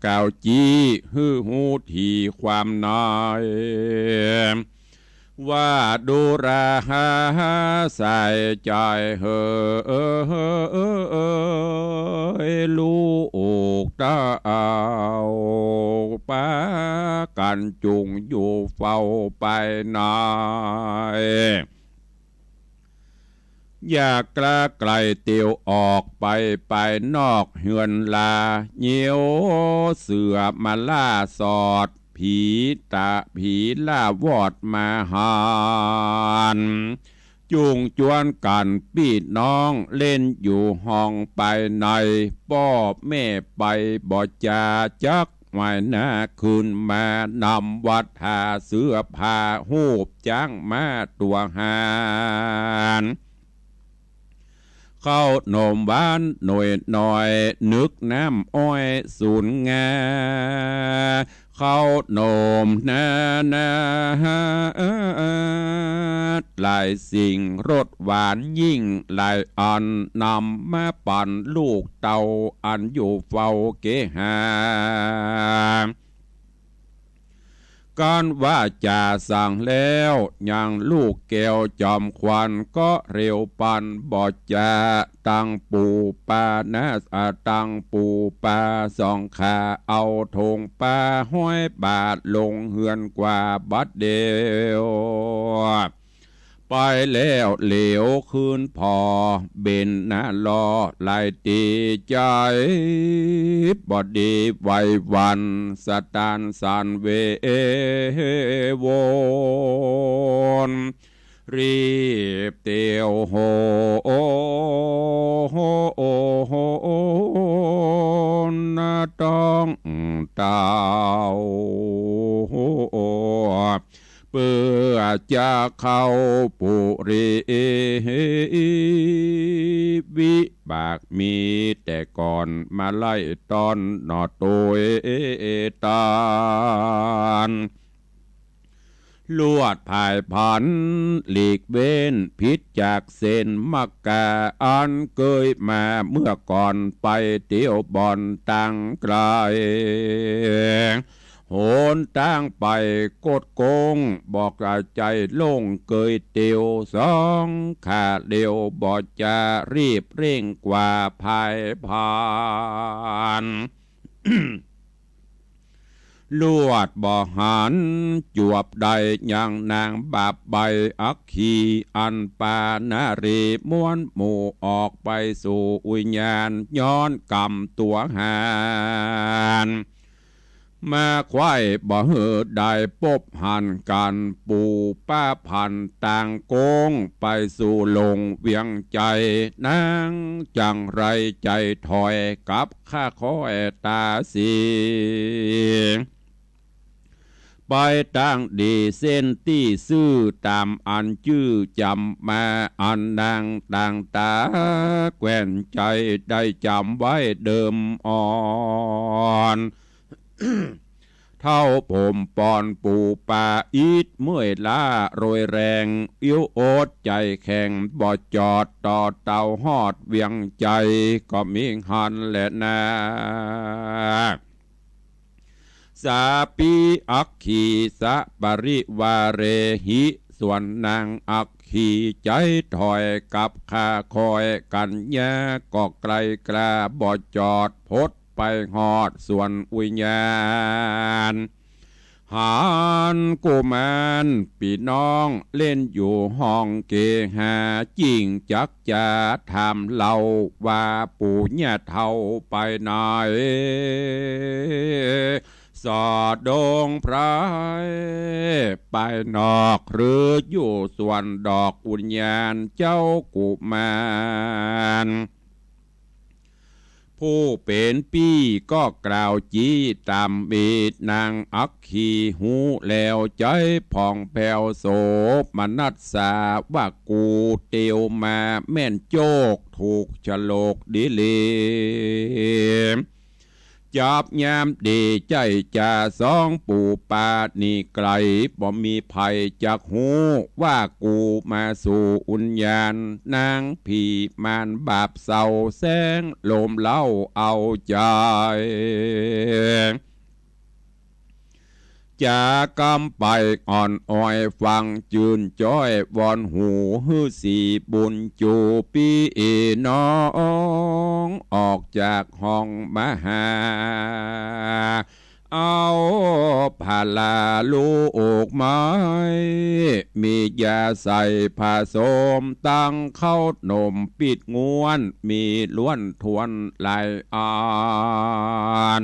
กาวจีฮือหูทีความน้อยว่าดูราหาใส่ใจเฮลูกตาเอาปากันจุงอยู่เฝ้าไปนายอยากกล้าไกลเตียวออกไปนอกเฮือนลาเหี่ยวเสือมาล่าสอดผีตาผีล่าวอดมาหานจุงจวนกันปีน้องเล่นอยู่ห้องไปในป้อแม่ไปบ่จาจักไว้หน้าคืนมานำวัดหาเสื้อผ้าหูบจ้างมาตัวหานเข้าโนมบ้านหน่อยหน่อยนึกน้ำอ้อยสูญงาเข้าโนมนาหลายสิ่งรสหวานยิ่งหลายอันนำมาปั่นลูกเต่าอันอยู่เฝ้าเกหาการว่าจะสั่งแล้วยังลูกแก้วจอมควันก็เร็วปันบอดจะตั้งปูปานะตั้งปูปาสองขาเอาธงปาห้อยบาทลงเฮือนกว่าบัดเดียวไปแล้วเหลวคืนพอเบนนะรอลายตีใจบอดีไววันสตานสันเววนรีบเตียวโหนาต้องเต้าเพื่อจะเข้าปุริวิบากมีแต่ก่อนมาไล่ตอนนอตัวตานลวดภายพันหลีกเว้นพิษจากเส้นมักกะอันเคยมาเมื่อก่อนไปเที่ยวบ่อนต่างไกลโหนตั้งไปกดโกงบอกใจโล่งเกยเตียวสองขาเดียวบอดจะรีบเร่งกว่าภายผ่าน ลวดบ่อหันจวบใดอย่างนางบาปใบอักขีอันปานารีม้วนหมู่ออกไปสู่วิญญาณย้อนกรรมตัวหานมาควายบ่เหือได้ปบหันกันปูป้าพันต่างโกงไปสู่ลงเวียงใจนางจังไรใจถอยกับข้าคอยตาสีไปตั้งดีเส้นที่ซื่อตามอันชื่อจำมาอันนางต่างตาแกวนใจได้จำไว้เดิมอ่อนเท่าผมปอนปูปาอีดเมื่อยล้าโรยแรงอิ้วโอดใจแข็งบ่จอดต่อเต่าหอดเวียงใจก็มีหันแหละนาสาปีอักขีสะปริวาเรหิส่วนนางอักขีใจถอยกับข้าคอยกันยาก็ไกลกล้าบ่จอดพดไปหอดส่วนวิญญาณหานกุมารพี่น้องเล่นอยู่ห้องเกหาจริงจักจะทำเล่าว่าปู่เนี่ยเท่าไปไหนสอดดงพรายไปนอกหรืออยู่ส่วนดอกอุญญาณเจ้ากุมารผู้เป็นปี้ก็กล่าวจี้ตามบีดนางอักขีหูแล้วใจผ่องแผ้วโสมนัสสาว่ากูเตียวมาแม่นโจกถูกฉลกดิเลจับยามดีใจจะสองปู่ปานี่ไกลบ่มีภัยจากหูว่ากูมาสู่อุญญาณนางผีมานบาปเศร้าแสงโลมเล่าเอาใจ จากำไปอ่อนอ้อยฟังจืนจ้อยวอนหูฮือสีบุญจูปีน้องออกจากห้องมหาเอาผาลาลูกไม้มียาใส่ผาสมตั้งเข้านมปิดงวนมีล้วนทวนลายอ่าน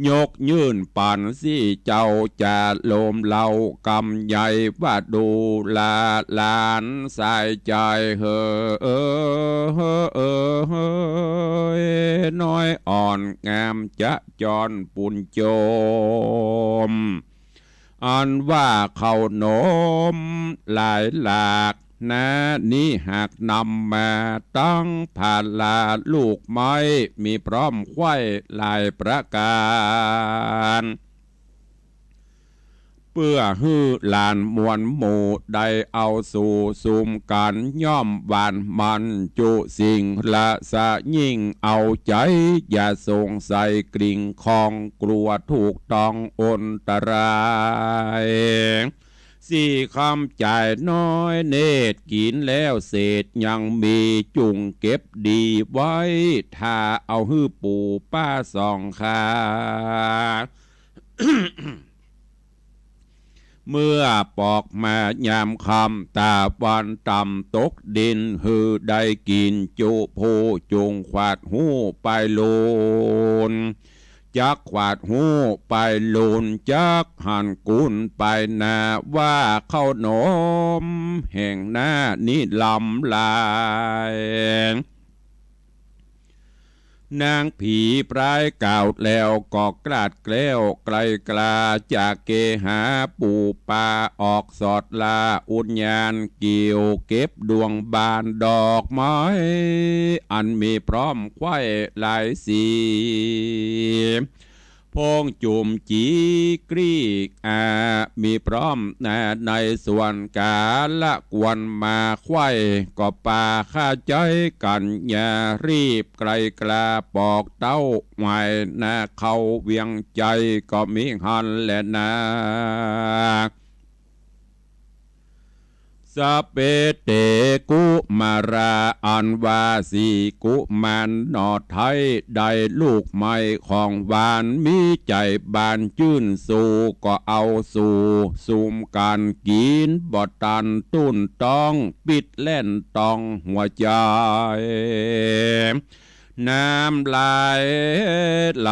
ยกยื่นป่านสี่เจ้าจะโลมเล่ากำใหญ่ว่าดูลาลานสายใจเฮน้อยอ่อนงามจะจรปุ่นโจมอันว่าเขาโนมหลายหลากนะนี้หากนำมาตั้งผ่านลาลูกไม้มีพร้อมไข่หลายประการเพื่อฮื้อลานมวลหมู่ได้เอาสู่สุมกันย่อมหวานมันจุสิ่งละสะยิ่งเอาใจอย่าสงสัยกริ่งคองกลัวถูกต้องอนตรายสี่คำจ่ายน้อยเนตรกินแล้วเศษยังมีจุงเก็บดีไว้ถ้าเอาฮื้อปู่ป้าสองขา เมื่อปอกมายามคำตาวันต่ำตกดินหือได้กินจุผูจุงขวาดหูไปลูนจักขวาดหูไปลูนจักหันกุนไปนาว่าเข้านมแห่งหน้านิลำลายนางผีปลายเก่าแล้วก็กลาดแกล้วไกลกลาจากเกหาปู่ปาออกสอดลาอุญญาณเกี่ยวเก็บดวงบานดอกไม้อันมีพร้อมไข่หลายสีพงจุ่มจีกรีกมีพร้อมในส่วนกาละกวนมาไข่ก็ป่าข้าใจกันอย่ารีบไกลกลาปอกเต้าไว้นาเขาเวียงใจก็มีหันและนาสเปเตกุมาราอันวาสีกุมันนอไทยได้ลูกไม้ของหวานมีใจบานจื่นสู่ก็เอาสู่สุมการกินบ่ตันตุ้นต้องปิดเล่นต้องหัวใจน้ำลายไหล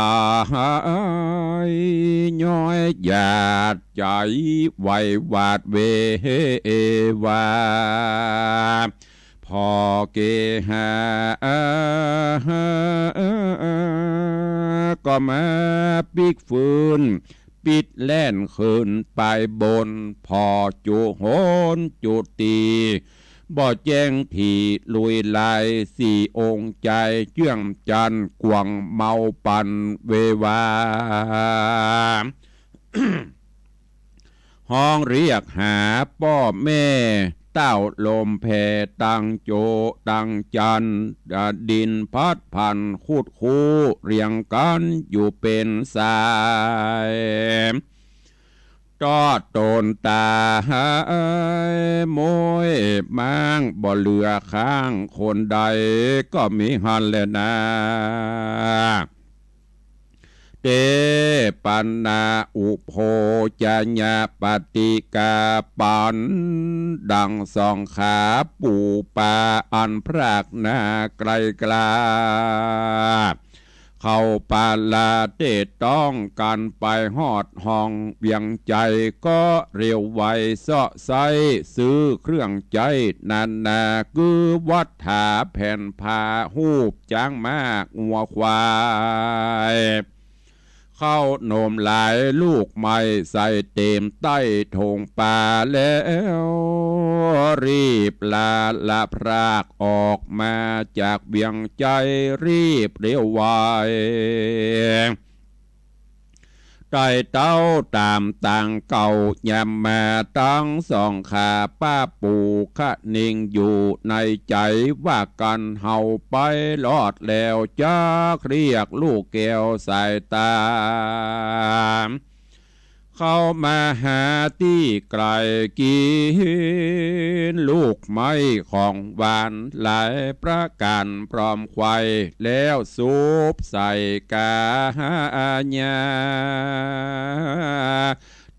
ย้อยหยาดใจไหวหวาดเววาพอเกหาก็มาปิกฟืนปิดแล่นขึ้นไปบนพอจุโหนจุตีบ่แจ้งที่ลุยลายสี่องค์ใจเชื่องจันกวงเมาปันเววา ห้องเรียกหาพ่อแม่เต้าลมแผ่ตังโจตังจันดินพัดพันคูดคูเรียงกันอยู่เป็นสายจอดโตนตาหายมวยมางบ่เหลือข้างคนใดก็มีหันแลนะเตปันนาอุโพจัญญาปฏิกาปันดังสองขาปู่ปาอันพรากนาไกลกลาเข้าปาลาเตต้องกันไปหอดห้องเวียงใจก็เร็วไวเสาะไซซื้อเครื่องใจนันนาคือวัดถาแผ่นพาหูบจ้างมากงัวควายเข้าโนมหลายลูกไม้ใส่เต็มใต้ธงป่าแล้วรีบละพรากออกมาจากเบียงใจรีบเร็วไว ไต่เต้าตามต่างเก่ายำมาตั้งสองขาป้าปูคะนิ่งอยู่ในใจว่ากันเฮาไปรอดแล้วจักเรียกลูกแก้วสายตาเข้ามาหาที่ไกลกินลูกไม้ของหวานหลายประการพร้อมไข่แล้วซุปใส่กาญา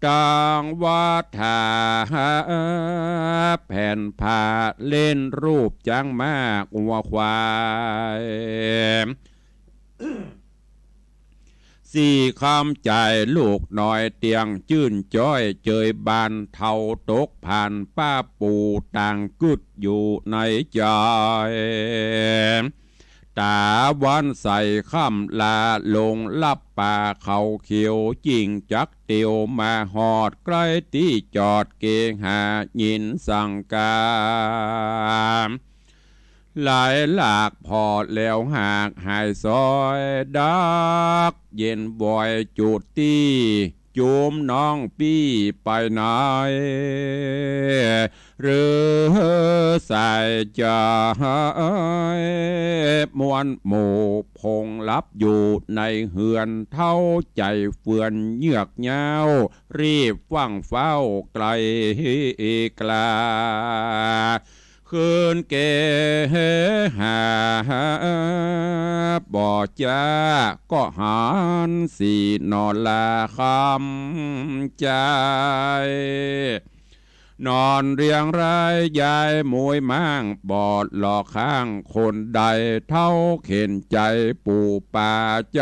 ตังวัฏาแผ่นผ้าเล่นรูปจังมากวัวควายสี่คำใจลูกหน่อยเตียงจื่นจ้อยเจยบานเท่าตกผ่านป้าปูต่างกึดอยู่ในใจตาวันใส่ค่ำลาลงลับป่าเขาเขียวจิงจักเตียวมาหอดใกล้ที่จอดเกงหายินสังกาหลายหลากพอแล้วหากหายซอยดักเย็นบ่อยจุดตีจูมน้องปี้ไปไหนหรือใส่ใจมวนหมู่พงลับอยู่ในเหือนเท่าใจเฟือนเยือกเงารีบฟังเฝ้าไกลกลาคืนเกหาบ่จ้าก็หันสีนอนลาคำใจนอนเรียงรายยายมวยมั่งบอดหลอกข้างคนใดเท่าเข็นใจปู่ป่าใจ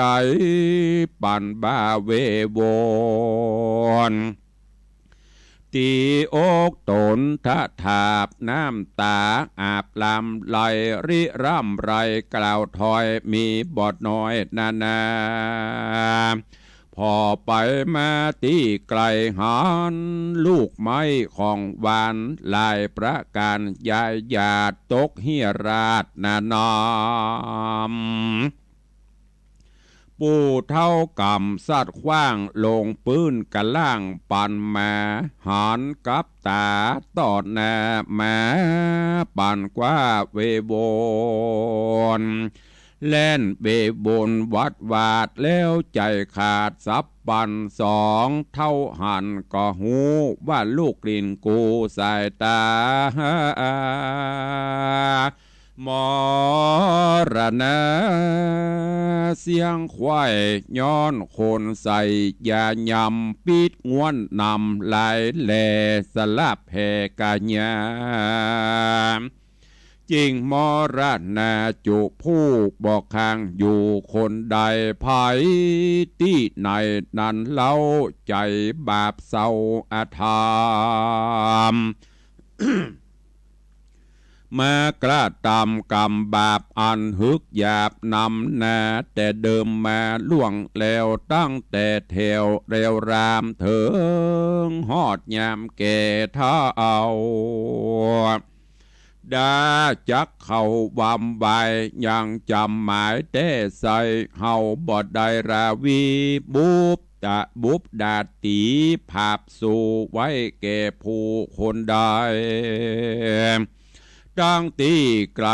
ปั่นบ้าเวโวนตีอกตนทะถาบน้ำตาอาบลำไหลริร่ำไรกล่าวถอยมีบอดน้อยนานาพอไปมาตีไกลหันลูกไม้ของหวานลายประการยายหยาดตกเฮียราดนานอมปูเท่ากำสัดขว้างลงปืนกะล่างปันมาหันกับตาตอดแน่แม่ปันกว่าเวโวนแล่นเบบนวัดวาดแล้วใจขาดสับปันสองเท่าหันก็หูว่าลูกลินกูสายตามรณะเสียงควายย้อนคนใส่ยายำปิดงวนนำลายแหล่สลับแผ่กะญาจริงมรณะจุผู้บอกข้างอยู่คนใดภัยที่ไหนนั้นเล่าใจบาปเศร้าอาธรรม มากระทำกรรมบาปอันหึกหยาบนำนาแต่เดิมมาล่วงแล้วตั้งแต่แถวเร็วรามเถิงหอดยามแก่เท้าดาจักเข้าวำใบยังจำหมายแต่ใส่เฮาบอดได้ราวีบุบดาตีภาพสู่ไว้แก่ผู้คนใดดังตีไกล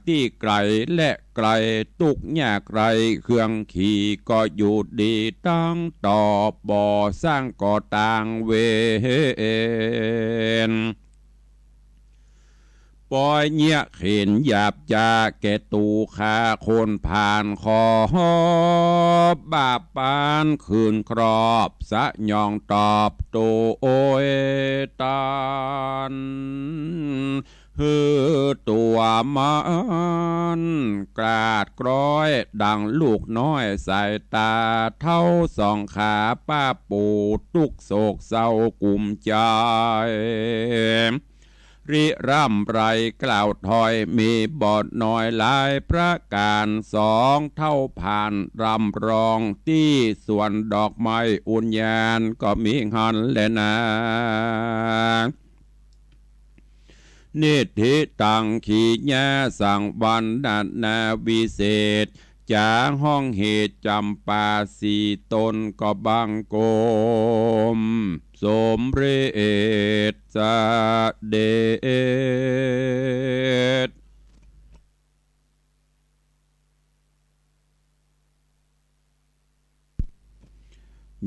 ที่ไกลและไกลตุกแยกไรเครื่องขี่ก็อยู่ดีตั้งต่อบ่อสร้างก่อต่างเวนปล่อยเงียเข็นหยาบจาแก่ตูขาคนผ่านคอบาปปานคืนครอบสะยองตอบโตโอยตันฮือตัวมันกราดกร้อยดังลูกน้อยสายตาเท่าสองขาป้าปูตุกโศกเศร้ากุมใจริร่ำไรกล่าวถอยมีบอดน้อยหลายประการสองเท่าผ่านรำรองที่สวนดอกไม้อุญญาณก็มีหันแลนะนิธิตังขีญาสังวันนานาวิเศษ จาห้องเหตุจำปาสีตนก็บังโกมสมเรศสเดช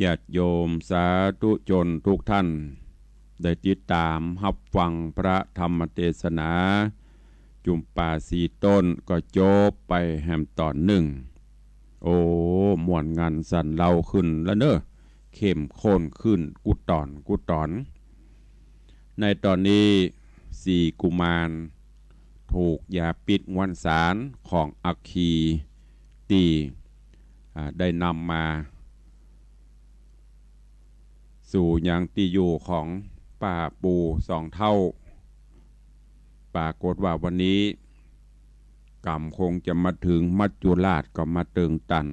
ญาติโยมสาธุชนทุกท่านได้ติดตามรับฟังพระธรรมเทศนาจุมป่าสีต้นก็จบไปแหมตอนหนึ่งโอ้ม่วนงานสั่นเล่าขึ้นแล้วเนอะเข้มข้นขึ้นกุตอนในตอนนี้สี่กุมารถูกยาปิดงวนสารของอัคคีตีได้นำมาสู่ยังตีอยู่ของป่าปูสองเท่าปรากฏว่าวันนี้กรรมคงจะมาถึงมัจจุราชก็มาเติงตัน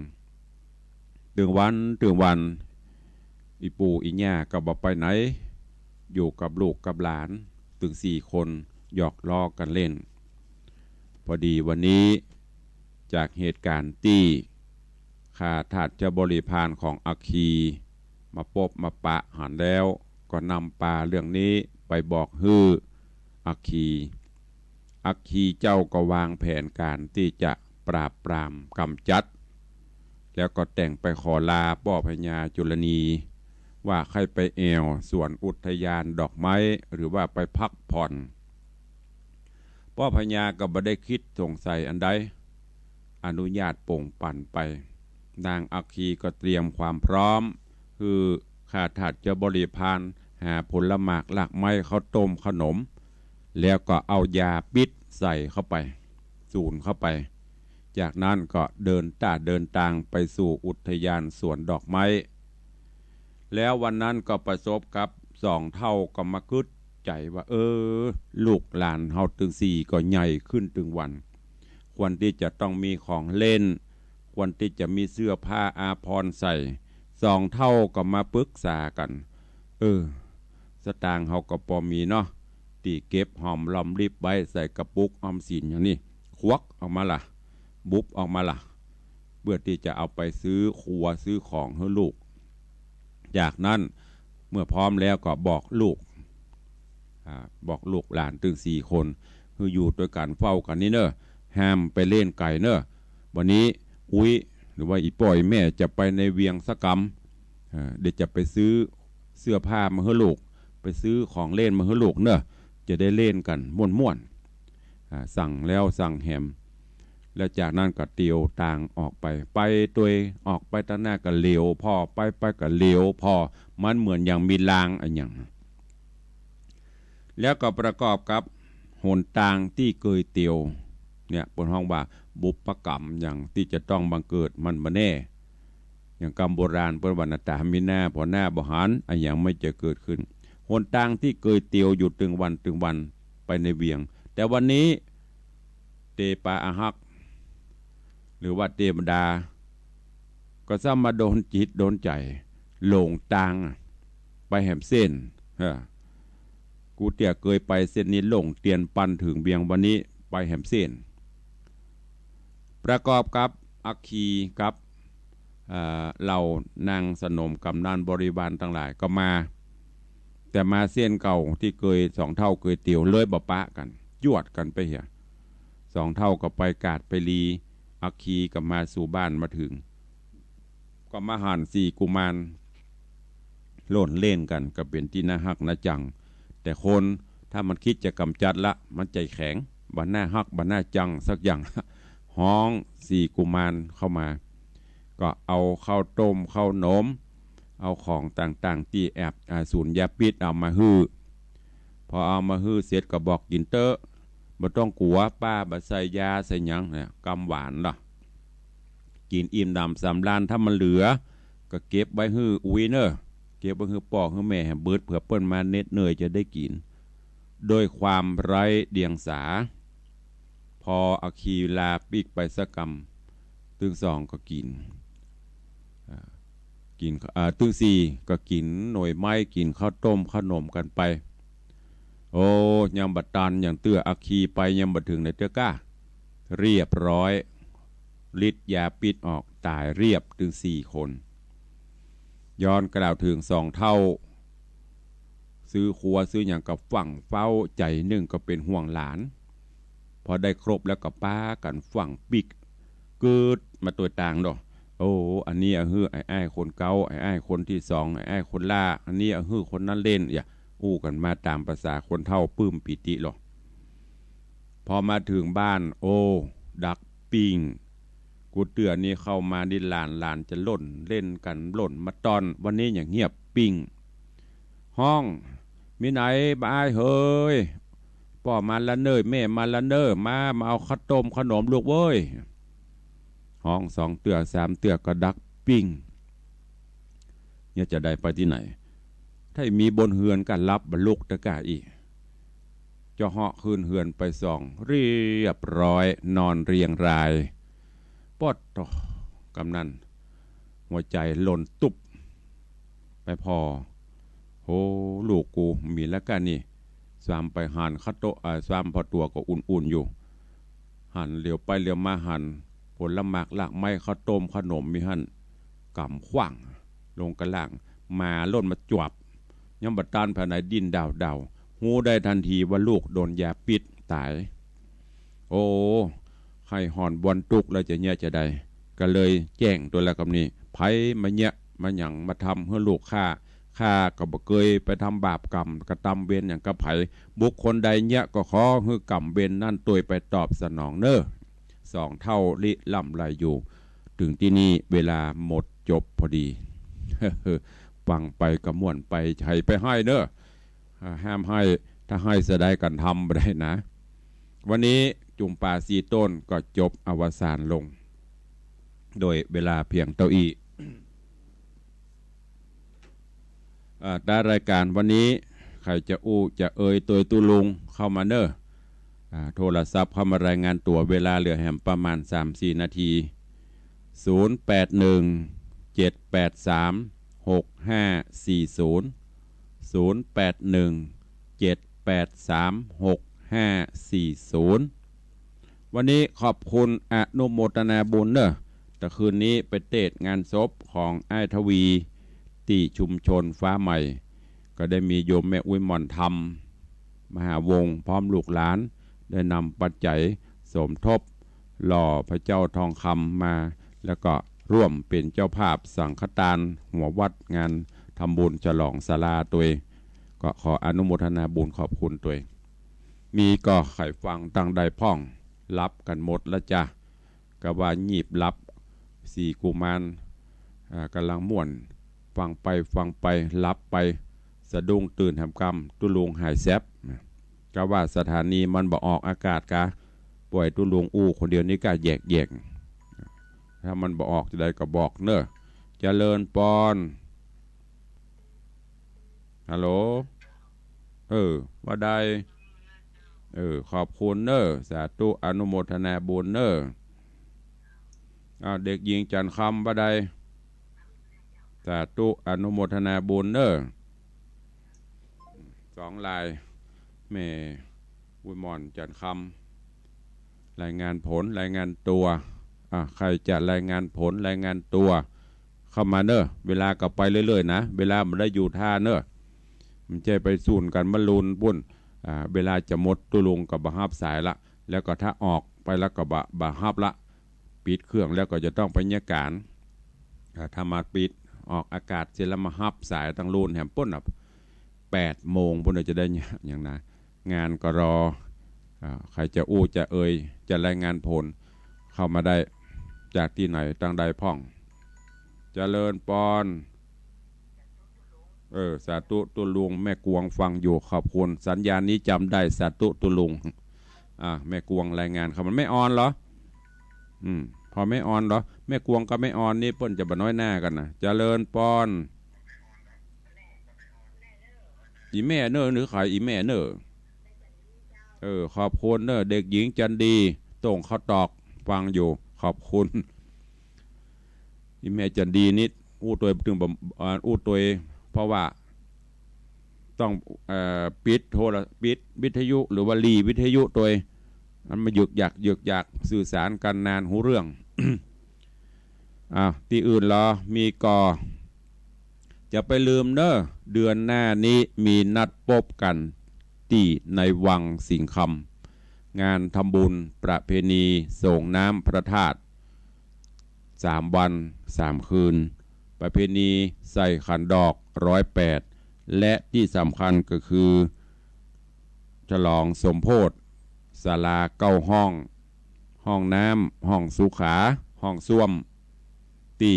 ถึงวันอีปู่อีย่าก็บอกไปไหนอยู่กับลูกกับหลานถึง4 คนหยอกล้อกันเล่นพอดีวันนี้จากเหตุการณ์ที่ข้าทาสเจ้าบริพารของอัคคีมาพบมาปะหันแล้วก็นำปลาเรื่องนี้ไปบอกฮืออัคคีเจ้าก็วางแผนการที่จะปราบปรามกำจัดแล้วก็แต่งไปขอลาป้อพญาจุลนีว่าใครไปแอวส่วนอุทยานดอกไม้หรือว่าไปพักผ่อนป้อพญาก็บ่ได้คิดสงสัยอันใดอนุญาตโป่งปั่นไปนางอัคคีก็เตรียมความพร้อมคือข้าทาสจะบริพารหาผลหมากหลักไม้ข้าวต้มขนมแล้วก็เอายาปิดใส่เข้าไปสูนเข้าไปจากนั้นก็เดินทางไปสู่อุทยานสวนดอกไม้แล้ววันนั้นก็ประสบกับ2 เท่าก็มาคึดใจว่าลูกหลานเฮาถึง4ก็ใหญ่ขึ้นถึงวันควรที่จะต้องมีของเล่นควรที่จะมีเสื้อผ้าอาภรณ์ใส่2 เท่าก็มาปรึกษากันสตางค์เฮาก็พอมีเนาะตีเก็บหอมลอมริบไว้ใส่กระปุกออมสินอย่างนี้ควักออกมาล่ะบุบออกมาล่ะเพื่อที่จะเอาไปซื้อครัวซื้อของให้ลูกจากนั้นเมื่อพร้อมแล้วก็บอกลูกหลานถึง4 คนคืออยู่ด้วยกันเฝ้ากันนี่เนอะห้ามไปเล่นไก่เนอะวันนี้อุ้ยหรือว่าอีป่อยแม่จะไปในเวียงสกำเดี๋ยวจะไปซื้อเสื้อผ้ามาให้ลูกไปซื้อของเล่นมาให้ลูกเนอะจะได้เล่นกันม่วนสั่งแล้วสั่งแหมแล้วจากนั้นก็เตียวต่างออกไปตัวออกไปตั้งหน้าก็เหลียวพอไปก็เหลียวพอมันเหมือนอย่างมีลางอะไรอย่างแล้วก็ประกอบกับหนทางที่เคยเตียวเนี่ยบนห้องว่าบุพกรรมอย่างที่จะต้องบังเกิดมันมาแน่อย่างกรรมโบราณเปิดวันตามีหน้าพอหน้าบหารอะไรอย่างไม่จะเกิดขึ้นหนทางที่เคยเตียวอยู่ถึงวันไปในเวียงแต่วันนี้เตปาอาหักหรือว่าเทวดาก็ซ้ำมาโดนจิตโดนใจหลงทางไปแหมเส้นกูเตี่ยเคยไปเส้นนี้หลงเตียนปันถึงเบียงวันนี้ไปแหมเส้นประกอบกับอัคคีกับเหล่านางสนมกำนันบริบาลทั้งหลายก็มาแต่มาเส้นเก่าที่เคย2 เท่าเคยเตียวเลยบ่ปะกันยวดกันไปเหี้ย2 เท่าก็ไปกาดไปลีอัคคีกับมาสู่บ้านมาถึงก็มาหัน4 กุมารโล่นเล่นกันก็เป็นที่น่าฮักน่าจังแต่คนถ้ามันคิดจะกำจัดละมันใจแข็งบันหน้าฮักบันหน้าจังสักอย่างห้อง4 กุมารเข้ามาก็เอาข้าวต้มข้าวหนมเอาของต่างๆที่แอบสูญยาพิษเอามาฮื้อพอเอามาฮื้อเสร็จก็บอกกินเตอะบ่ต้องกลัวป้าบ่ใส่ยาใส่หยังเนี่ยกำหวานล่ะกินอิ่มดำสำราญถ้ามันเหลือก็เก็บไว้ฮื้ออุ้ยเนอะเก็บไว้ฮื้อปอกฮื้อแม่ให้เบิดเผื่อเปิ้นมาเน็ดเหนื่อยจะได้กินโดยความไร้เดียงสาพออัคคีลาปิกไปสักกรรมตึง2ก็กินตึง4ก็กินหน่วยไม้กินข้าวต้มขนมกันไปโอ้ยำบัดตันอย่างเตื้ออัคคีไปยำบัดถึงในเตื้อก้าเรียบร้อย ฤทธิ์ยาปิดออกตายเรียบถึง4 คนย้อนกล่าวถึง2 เท่าซื้อครัวซื้ออย่างกับฝั่งเฝ้าใจหนึ่งก็เป็นห่วงหลานพอได้ครบแล้วก็ป้ากันฝั่งปิกเกิดมาตัวต่างดอกโอ้อันนี้ฮือไอ้คนเก่าไอ้คนที่2ไอ้คนล่าอันนี้ฮือคนนั้นเล่นอย่าอู้กันมาตามภาษาคนเท่าปื้มปิติหรอกพอมาถึงบ้านโอ้ดักปิงกูเตือนนี่เข้ามาดิหลานจะล่นเล่นกันล่นมาตอนวันนี้อย่างเงียบปิงห้องมีไหนบ้ายเฮ้ยพ่อมาละเนยแม่มาละเนยมาเอาข้าวต้มขนมลูกเว้ยห้อง2 เตือ3 เตือก็ดักปิงเนี่ยจะได้ไปที่ไหนถ้ามีบนเฮือนกันรับบรรลุตะกาอีจะเหาะคืนเฮือนไป2เรียบร้อยนอนเรียงรายปอดกำนันหัวใจหล่นตุบไปพอโอ้ลูกกูมีแล้วกันนี่สามไปหันคัตโตสามพอตัวก็อุ่นๆอยู่หันเหลียวไปเหลียวมาหันผลละหมากหลักไม้ข้าวต้มขนมมีหันกำขว้างลงกระล่างมาล่นมาจวบย่ำบัดตันภายในดินดาวหูได้ทันทีว่าลูกโดนยาปิดตายโอ้ให้หอนบอลตุกแล้วจะเนี่ยจะได้ก็เลยแจ้งตัวแล้วกับนี้ไผมาเนี่ยมาหยั่งมาทำเพื่อลูกข้าก็บ่เคยไปทำบาปกรรมกระทำเวรอย่างกระไผบุคคลใดเนี่ยก็ขอให้กรรมเวรนั่นตัวไปตอบสนองเน้อ2 เท่าลิล่ำไหลอยู่ถึงที่นี่เวลาหมดจบพอดี ฟังไปกระม่วนไปใช้ไปให้เน้อห้ามให้ถ้าให้เสียดายกันทำไม่ได้นะวันนี้จุ่มป่า4 ต้นก็จบอวสานลงโดยเวลาเพียงเท่าอีได้รายการวันนี้ใครจะอู้จะเอ่ยตัวตุลุงเข้ามาเนอะโทรศัพท์เข้ามารายงานตัวเวลาเหลือแหมประมาณ 3-4 นาที081 783 6540 081 783 6540วันนี้ขอบคุณอนุโมทนาบุญเนอะแต่คืนนี้ไปเตะงานศพของไอ้ทวีที่ชุมชนฟ้าใหม่ก็ได้มีโยมแม่อุ้ยหม่อนธรรมมหาวงศ์พร้อมลูกหลานได้นำปัจจัยสมทบหล่อพระเจ้าทองคำมาแล้วก็ร่วมเป็นเจ้าภาพสังฆทานหัววัดงานทำบุญฉลองศาลาตัวก็ขออนุโมทนาบุญขอบคุณตัวมีก็ไข่ฟังตั้งใดพ่องรับกันหมดแล้วจ้ะก็ว่าหยิบรับ4 กุมารกำลังม่วนฟังไปรับไปสะดุ้งตื่นแหมกำตุลุงหายแซบก็ว่าสถานีมันบอกออกอากาศกะปล่อยตุลุงอู้คนเดียวนี้ก็แยกถ้ามันบอกออกจะได้ก็บอกเนอะเจริญปอนฮัลโหลว่าได้ขอบคุณเนอะสาธุอนุโมทนาบุญเนอะเด็กหญิงจันคำว่าได้สาธุอนุโมทนาบุญเนอะ2 ลายแม่วุ้ยมอนจันคำรายงานผลรายงานตัวใครจะรายงานผลรายงานตัวเข้ามาเนอะเวลาก็ไปเรื่อยๆนะเวลามันได้อยู่ท่าเนอะมันจะไปสูนกันบรรลุนบุญเวลาจะหมดตุลุงกับบะฮับสายละแล้วก็ถ้าออกไปแล้วก็บะฮับละปิดเครื่องแล้วก็จะต้องไปเนี่ยการถ้ามาปิดออกอากาศเสร็จแล้วมาฮับสายตั้งรูนแหมป้น8 โมงพุ่นจะได้อย่างนะงานก็รอใครจะอู้จะเอ่ยจะรายงานผลเข้ามาได้จากที่ไหนตั้งใดพ่องเจริญปอนสาธุตุลุงแม่กวงฟังอยู่ขอบคุณสัญญาณนี้จำได้สาธุตุลุงแม่กวงรายงานเขามันไม่ออนเหรอพอไม่ออนเหรอแม่กวงก็ไม่ออนนี่เปิ้นจะบ่น้อยหน้ากันนะเจริญปอนอีแม่เนอหรือขายอีแม่เนอขอบคุณเนอเด็กหญิงจันดีตรงเขาตอกฟังอยู่ขอบคุณอีแม่จันดีนิดอู้ตัวถึงอู้ตัวเพราะว่าต้องปิดปิดวิทยุหรือว่ารีวิทยุตัวมันมาหยึกอยากสื่อสารกันนานหูเรื่อง ที่อื่นเหรอมีก่อจะไปลืมเนอะเดือนหน้านี้มีนัดพบกันที่ในวังสิงห์คำงานทำบุญประเพณีส่งน้ำพระธาตุ3 วัน 3 คืนประเพณีใส่ขันดอก108และที่สำคัญก็คือฉลองสมโภชศาลา9 ห้องห้องน้ำห้องสุขาห้องส้วมตี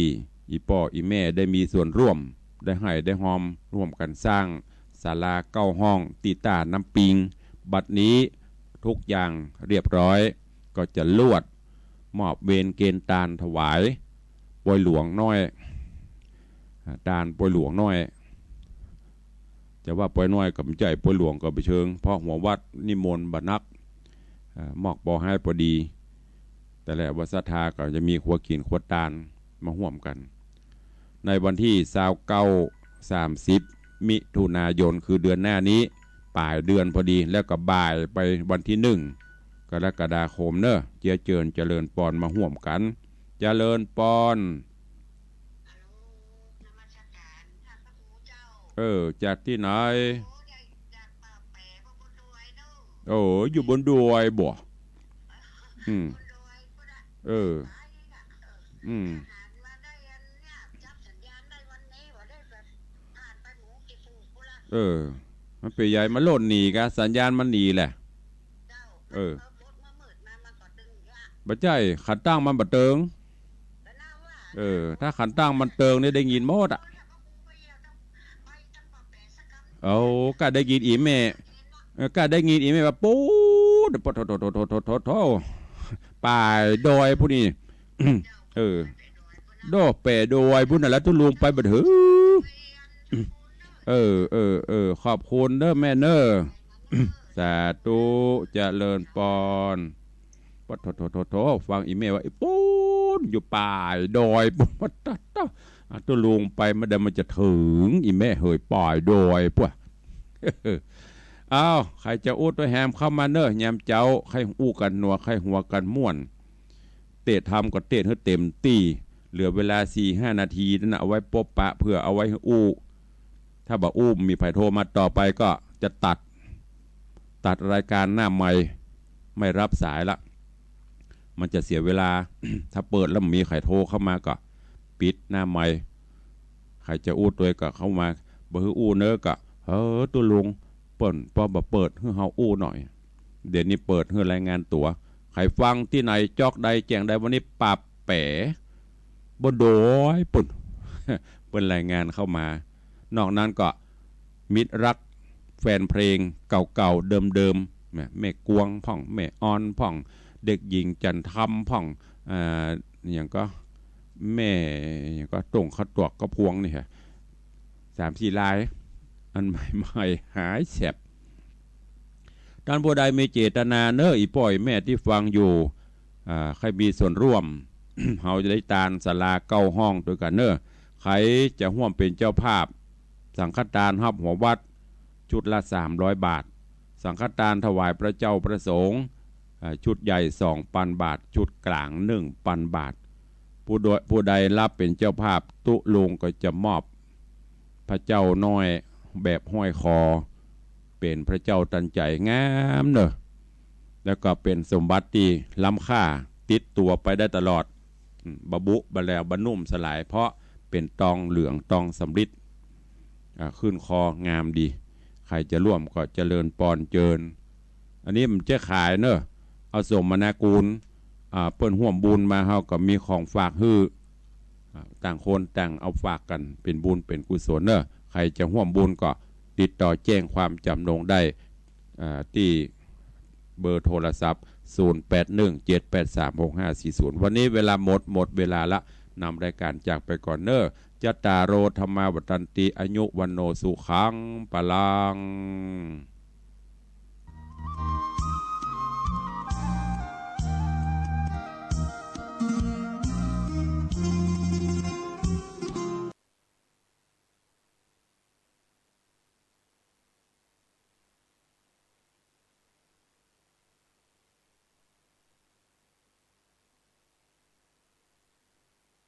อีป่ออีแม่ได้มีส่วนร่วมได้ให้ได้หอมร่วมกันสร้างศาลา9 ห้องตีตาน้ำปิงบัดนี้ทุกอย่างเรียบร้อยก็จะลวดมอบเวรเกณฑ์ตาลถวายปวยหลวงน้อยตาลปวยหลวงน้อยจะว่าปวยน้อยกับใจปวยหลวงก็ไปเชิงเพราะหัววัดนิมนต์บัดนักมอกบอให้พอดีแต่แหละวัดศรัทธาก็จะมีขวกินขวดตาลมาห่วมกันในวันที่29-30มิถุนายนคือเดือนหน้านี้ปลายเดือนพอดีแล้วก็บ่ายไปวันที่1 กรกฎาคมเนอะเจียเจิญเจริญปอนมาห่วมกันเจริญปอนจากที่ไหนอยู่บนดอยบ่มันเป็นใหญ่มาโล่นหนีกะสัญญาณมันหนีแหละบ่ใจขันตั้งมันบ่เติงถ้าขันตั้งมันเติงนี่ได้ยินหมดก็ได้ยินอีแม่ก็ได้ยินอีแม่ว่าปูดปโถป่ายดอยผู้นี้โดเปดอยผู้นั้นแล้วทุลุงไปบ่ถือขอบคุณเด้อแม่เนอสาธุเจริญปอนปโถฟังอีเมลว่าปูนอยู่ป่ายดอยปุ๊บตุลุงไปมาเดี๋ยวมันจะถึงอีเมลเฮยป่ายดอยปุ๊บใครจะอู้ตัวแฮมเข้ามาเนอะแยมเจ้าใครอู้กันนัวใครหัวกันม่วนเตะทำก็เตะให้เต็มตีเหลือเวลา 4-5 นาทีนั่นเอาไว้ปบปะเพื่อเอาไว้อู้ถ้าบอกอู้มีไผ่โทรมาต่อไปก็จะตัดรายการหน้าใหม่ไม่รับสายละมันจะเสียเวลา ถ้าเปิดแล้วมีใครโทรเข้ามาก็ปิดหน้าใหม่ใครจะอู้ตัวก็เข้ามาบ่ฮืออู้เนอะก็ตัวลุงเปิ่นพอบ่เปิดให้เฮาอู้หน่อยเดี๋ยวนี้เปิดให้รายงานตัวใครฟังที่ไหนจอกใดแจ้งใดวันนี้ปรับแป๋บ่โดยปุ่น เป็นรายงานเข้ามานอกนั้นก็มิตรรักแฟนเพลงเก่าๆเดิมๆแม่กวงพ่องแม่ออนพ่องเด็กหญิงจันทำพ่องอย่างก็แม่อย่างก็ตรงขัดตวกก็พวงนี่ฮะ3-4 ลายอันใหม่ๆหายแสบท่านผู้ใดมีเจตนาเนอะอีป่อยแม่ที่ฟังอยู่ใครมีส่วนร่วม เฮาจะได้ตานศาลา9 ห้องด้วยกันเนอะใครจะร่วมเป็นเจ้าภาพสังฆทานรับหัววัดชุดละ300 บาทสังฆทานถวายพระเจ้าประสงค์ชุดใหญ่ 2,000 บาทชุดกลาง 1,000 บาทผู้ใดรับเป็นเจ้าภาพตุลุงก็จะมอบพระเจ้าน้อยแบบห้อยคอเป็นพระเจ้าตันใจงามเนอะแล้วก็เป็นสมบัติที่ล้ำค่าติดตัวไปได้ตลอดบะบุบะแล้วบะนุ่มสลายเพราะเป็นตองเหลืองตองสำริดขึ้นคองามดีใครจะร่วมก็เจริญปอนเจิญอันนี้มันจะขายเนอะเอาสมนากูลเปิ้นห่วมบุญมาเฮาก็มีของฝากฮื้อต่างคนต่างเอาฝากกันเป็นบุญเป็นกุศลเนอะใครจะห่วมบุญก็ติดต่อแจ้งความจำนงได้ที่เบอร์โทรศัพท์0817836540วันนี้เวลาหมดเวลาละนำรายการจากไปก่อนเนอะจัตตารโอธรรมาวัฏันติอายุวันโนสุขังปะลัง